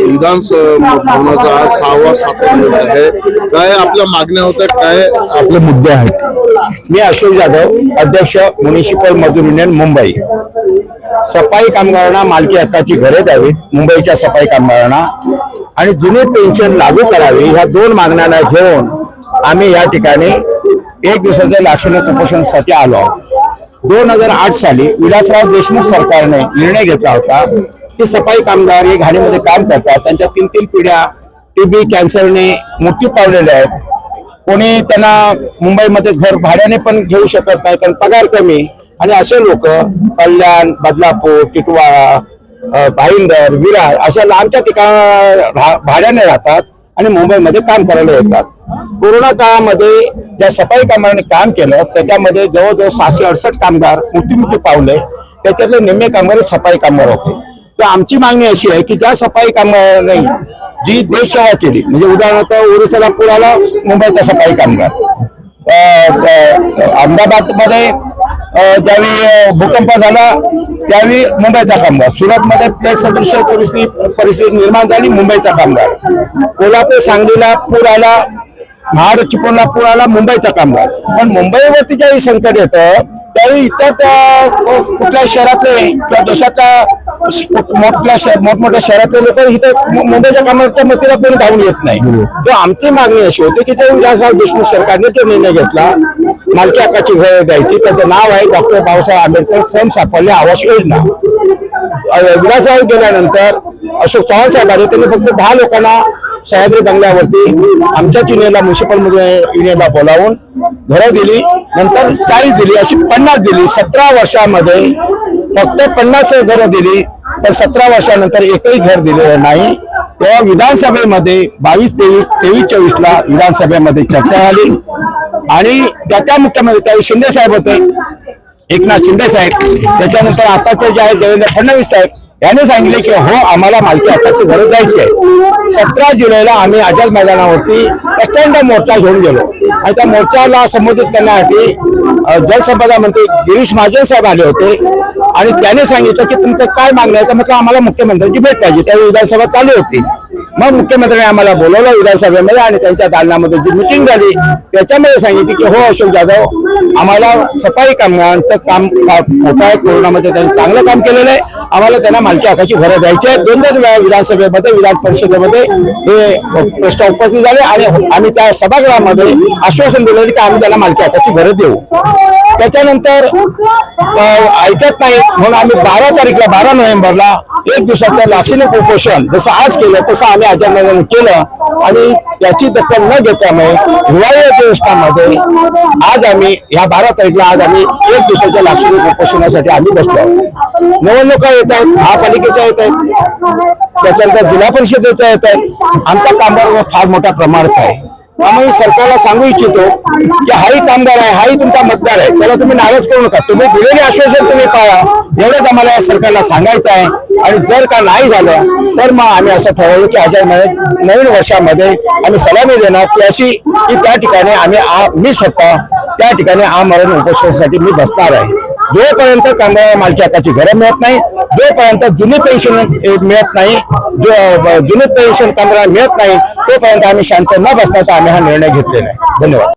विधानसभा भवनाचा आज 6वा दिवस आहे। काय आपल्या मागण्या होत्या, काय आपले मुद्दे आहेत? मी अशोक जाधव, अध्यक्ष म्युनिसिपल मजदूर युनियन मुंबई। सफाई कामगारांना मालकी हक्काची घरे द्यावीत मुंबईच्या सफाई कामगारांना आणि जुनी पेन्शन लागू करावी, ह्या दोन मागण्यांना घेऊन आम्ही या ठिकाणी एक दिवसाच्या लाक्षणिक उपोषणासाठी आलो आहोत। 2008 साली विलासराव देशमुख सरकारने निर्णय घेतला होता की सफाई कामगार हे घाणीमध्ये काम करतात, त्यांच्या 3 पिढ्या टीबी कॅन्सरने मृत्यू पावलेल्या आहेत। कोणी त्यांना मुंबईमध्ये घर भाड्याने पण घेऊ शकत नाही कारण पगार कमी, आणि असे लोक कल्याण, बदलापूर, टिटवाळा, भाईंदर, विरार अशा लांबच्या ठिकाणी भाड्याने राहतात आणि मुंबईमध्ये काम करायला येतात। कोरोना काळामध्ये ज्या सफाई कामगारांनी काम केलं त्याच्यामध्ये जवळजवळ 668 कामगार मृत्युमुखी पावले, त्याच्यातले निम्मे कामगार सफाई कामगार होते। तर आमची मागणी अशी आहे की ज्या सफाई कामगारांनी जी देश सेवा केली, म्हणजे उदाहरणार्थ ओरिसाला पूर आला, मुंबईचा सफाई कामगार, अहमदाबादमध्ये ज्यावेळी भूकंप झाला त्यावेळी मुंबईचा कामगार, सुरतमध्ये प्लेग सदृश परिस्थिती निर्माण झाली, मुंबईचा कामगार, कोल्हापूर सांगलीला पूर आला, महाड चिपळूणला पूर आला, मुंबईचा कामगार। पण मुंबईवरती ज्यावेळी संकट येतं त्यावेळी इतर कुठल्या शहरातले किंवा देशातल्या मोठमोठ्या शहरातले लोक इथं मुंबईच्या कामाच्या मतीला पण धावून येत नाही। तो आमची मागणी अशी होती की ते विलासराव देशमुख सरकारने जो निर्णय घेतला मालकी हक्काची घरे द्यायची, त्याचं नाव आहे डॉक्टर बाबासाहेब आंबेडकर श्रम साफल्य आवास योजना। विलासराव गेल्यानंतर अशोक चव्हाण साहेबांनी त्यांनी फक्त 10 लोकांना सह्याद्री बंगल्यावरती आमच्या युनियनला म्युनिसिपल युनियनला बोलावून घरं दिली, नंतर 40 दिली, अशी 50 दिली। 17 वर्षामध्ये फक्त 50 घरं दिली, पण 17 वर्षानंतर एकही घर दिलेलं नाही। तेव्हा विधानसभेमध्ये 22-23-24ला विधानसभेमध्ये चर्चा झाली आणि त्या मुख्यमंत्री त्यावेळी शिंदे साहेब होते, एकनाथ शिंदे साहेब, त्याच्यानंतर आताचे जे आहेत देवेंद्र फडणवीस साहेब यांनी सांगितले की हो आम्हाला मालकी हक्काची घरं द्यायची आहे। 17 जुलैला आम्ही आझाद मैदानावरती प्रचंड मोर्चा घेऊन गेलो आणि त्या मोर्चाला संबोधित करण्यासाठी जलसंपदा मंत्री गिरीश महाजन साहेब आले होते आणि त्याने सांगितलं की तुमचं काय मागणं आहे, तर म्हटलं आम्हाला मुख्यमंत्र्यांची भेट पाहिजे। त्यावेळी विधानसभा चालू होती, मग मुख्यमंत्र्यांनी आम्हाला बोलवलं विधानसभेमध्ये आणि त्यांच्या दालनामध्ये जी मिटिंग झाली त्याच्यामध्ये सांगितले की हो अशोक जाधव आम्हाला सफाई कामगारांचं काम मोठं आहे, कोरोनामध्ये त्यांनी चांगलं काम केलेलं आहे, आम्हाला त्यांना मालकी हक्काची घरं द्यायची आहे। 2 वेळा विधानसभेमध्ये विधान परिषदेमध्ये हे प्रश्न उपस्थित झाले आणि आम्ही त्या सभागृहामध्ये आश्वासन दिलेलं की आम्ही त्यांना मालकी हक्काची घरं देऊ। त्याच्यानंतर ऐकत नाही म्हणून आम्ही 12 नोव्हेंबरला एक दिवसाचं लाक्षणिक उपोषण जसं आज केलं तसं आम्ही आझाद मैदानावर केलं आणि त्याची दखल न घेतल्यामुळे हिवाळी अधिवेशनामध्ये आज आम्ही ह्या 12 तारखेला आज आम्ही एक दिवसाच्या लाक्षणिक उपोषणासाठी आम्ही बसलो आहोत। निवडणुका येत आहेत, महापालिकेच्या येत आहेत, त्याच्यानंतर जिल्हा परिषदेच्या येत आहेत, आमचा कामगार फार मोठ्या प्रमाणात आहे। आम्ही सरकारला सांगू इच्छितो की हाही कामगार आहे, हाही तुमचा मतदार आहे, त्याला तुम्ही नाराज करू नका, तुम्ही दिलेले आश्वासन तुम्ही पाळा, एवढंच आम्हाला या सरकारला सांगायचं आहे। आणि जर का नाही झालं तर मग आम्ही असं ठरवलं की आझाद नवीन वर्षामध्ये आम्ही सलामी देणार की अशी की त्या ठिकाणी मी स्वतः त्या ठिकाणी आमरण उपोषणासाठी मी बसणार आहे। जोपर्यंत कामगार मालकी हक्काची घरं मिळत नाही, जोपर्यंत जुनी पेन्शन मिळत नाही, जुनी पेन्शन कामगारांना मिळत नाही, तोपर्यंत आम्ही शांत न बसता आम्ही हा निर्णय घेतलेला आहे। धन्यवाद।